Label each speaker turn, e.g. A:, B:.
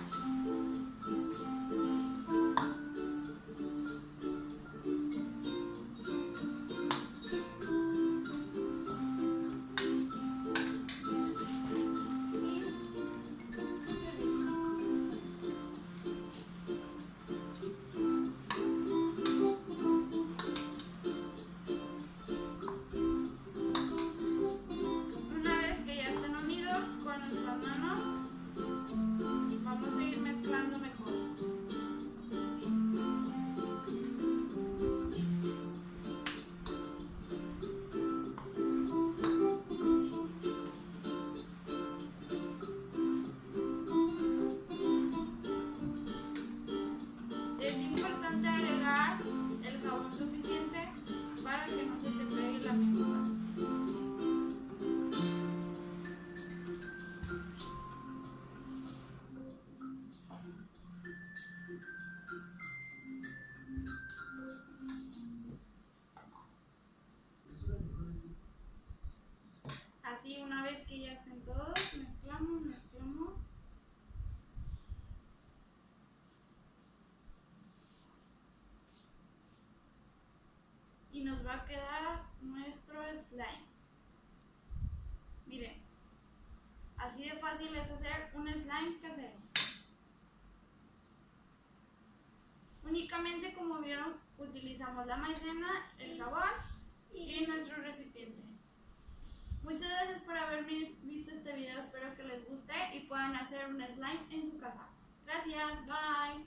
A: Una vez que ya estén unidos con nuestras manos, vamos a ir mezclando mejor. Es importante agregar el jabón suficiente para que no se te pegue la pintura. Así, una vez que ya estén todos, mezclamos. Y nos va a quedar nuestro slime. Miren, así de fácil es hacer un slime casero. Únicamente, como vieron, utilizamos la maicena, el jabón y nuestro recipiente. Muchas gracias por haber visto este video, espero que les guste y puedan hacer un slime en su casa. Gracias, bye.